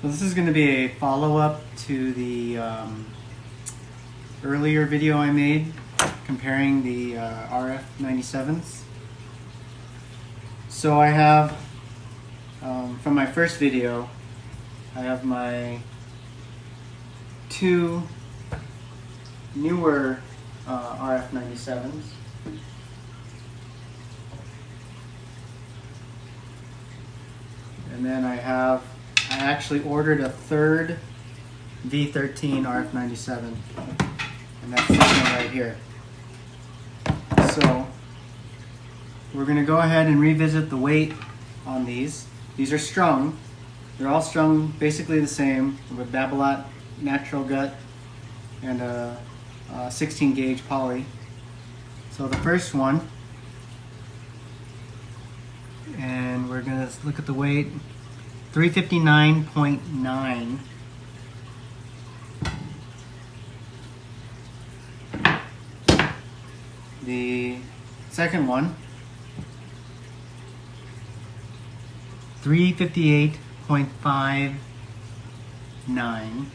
So this is going to be a follow-up to the earlier video I made comparing the RF97s. So I have, from my first video, I have my two newer RF97s. And then I actually ordered a third V13 RF97, and that's this one right here. So we're going to go ahead and revisit the weight on these. These are strung. They're all strung basically the same with Babolat natural gut and a 16 gauge poly. So the first one, and we're going to look at the weight, 359.9. The second one, 358.59.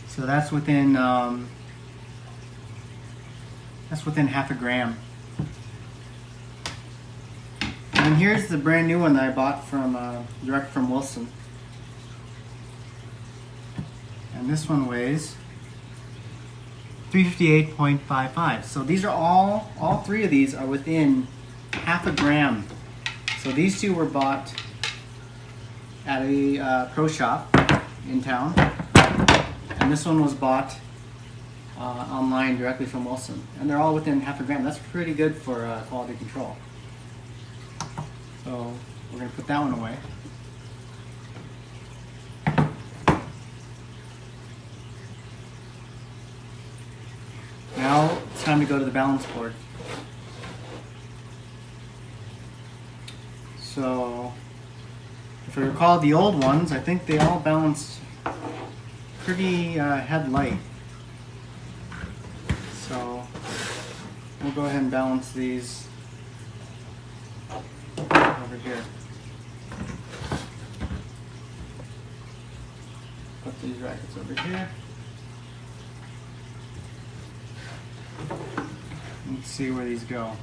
So that's within half a gram. And here's the brand new one that I bought from direct from Wilson. And this one weighs 358.55. So these are all three of these are within half a gram. So these two were bought at a pro shop in town, and this one was bought online directly from Wilson, and they're all within half a gram. That's pretty good for quality control. So we're going to put that one away. Now it's time to go to the balance board. So if I recall the old ones, I think they all balanced pretty head light. So we'll go ahead and balance these over here. Put these rackets over here. Let's see where these go.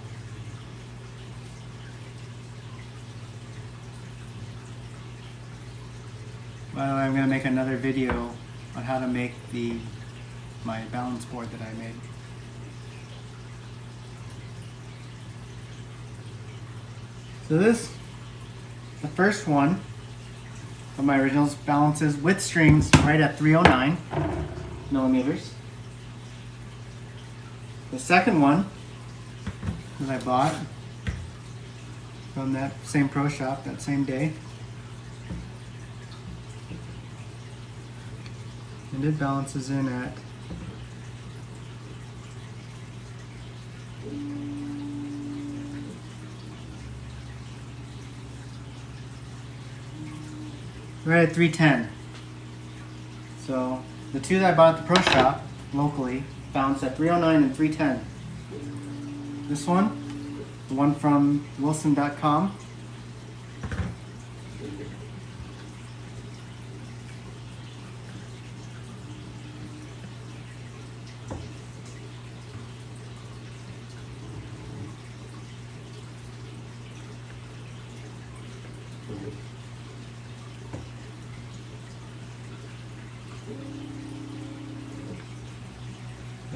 By the way, I'm going to make another video on how to make my balance board that I made. So the first one of my originals balances with strings right at 309 millimeters. The second one that I bought from that same pro shop that same day, and it balances in at right at 310. So the two that I bought at the pro shop locally balance at 309 and 310. This one, the one from Wilson.com,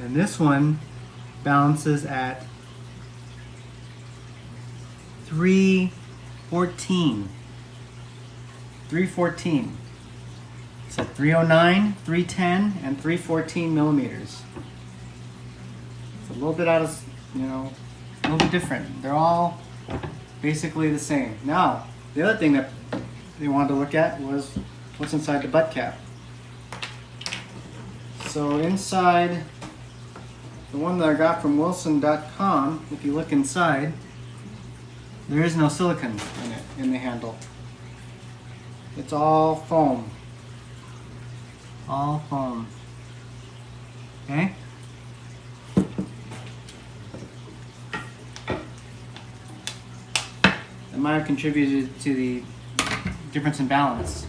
and this one balances at 314. 314. So 309, 310, and 314 millimeters. It's a little bit out of, a little bit different. They're all basically the same. Now, the other thing that they wanted to look at was what's inside the butt cap. So inside the one that I got from Wilson.com, if you look inside, there is no silicone in it, in the handle. It's all foam. All foam. Okay? That might have contributed to the difference in balance.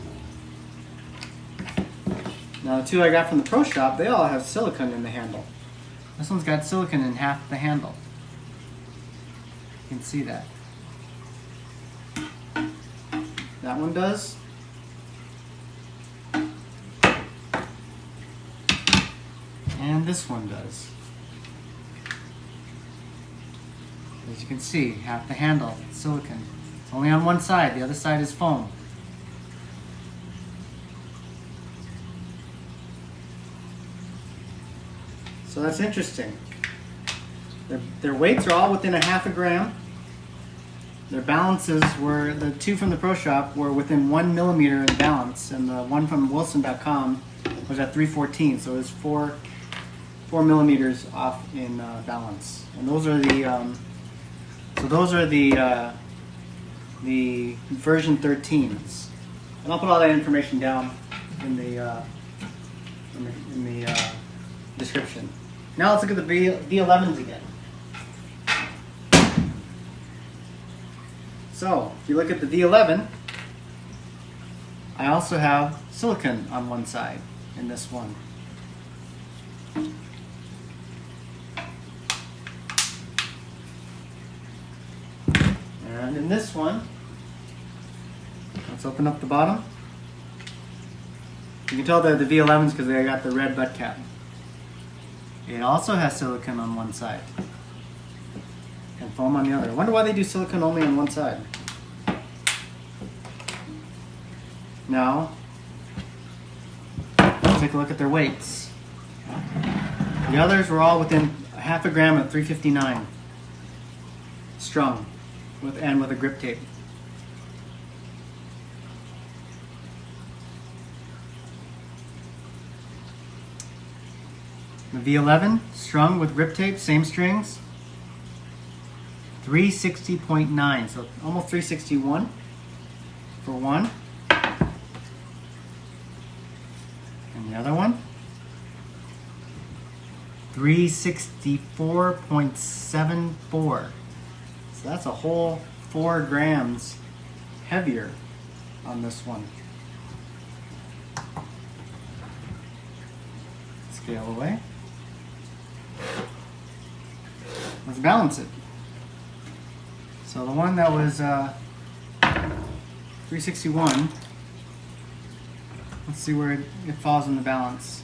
Now the two I got from the Pro Shop, they all have silicone in the handle. This one's got silicone in half the handle. You can see that. That one does. And this one does. As you can see, half the handle, silicone. It's only on one side, the other side is foam. So that's interesting. Their weights are all within a half a gram. Their balances were, the two from the Pro Shop were within 1 millimeter in balance, and the one from Wilson.com was at 314, so it was 4 millimeters off in balance. And those are the version 13s. And I'll put all that information down in the description. Now let's look at the V11s again. So, if you look at the V11, I also have silicone on one side in this one. And in this one, let's open up the bottom. You can tell they're the V11s because they got the red butt cap. It also has silicone on one side and foam on the other. I wonder why they do silicone only on one side. Now, let's take a look at their weights. The others were all within a half a gram at 359 strung with a grip tape. The V11 strung with grip tape, same strings, 360.9, so almost 361 for one. And the other one, 364.74. So that's a whole 4 grams heavier on this one. Scale away. Let's balance it. So the one that was 361, let's see where it falls in the balance.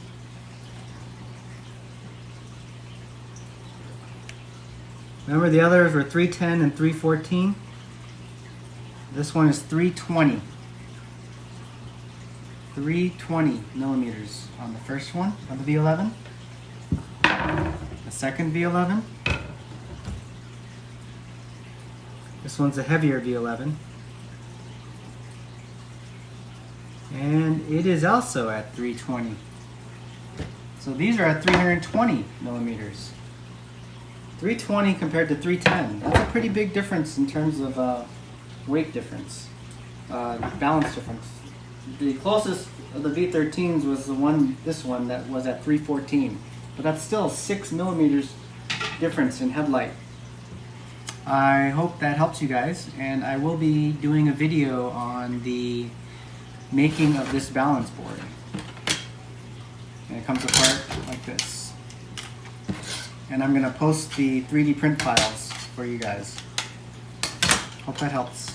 Remember the others were 310 and 314? This one is 320. 320 millimeters on the first one of the V11. The second V11. This one's a heavier V11. And it is also at 320. So these are at 320 millimeters. 320 compared to 310. That's a pretty big difference in terms of weight difference, balance difference. The closest of the V13s was this one that was at 314. But that's still 6 millimeters difference in headlight. I hope that helps you guys, and I will be doing a video on the making of this balance board. And it comes apart like this. And I'm going to post the 3D print files for you guys. Hope that helps.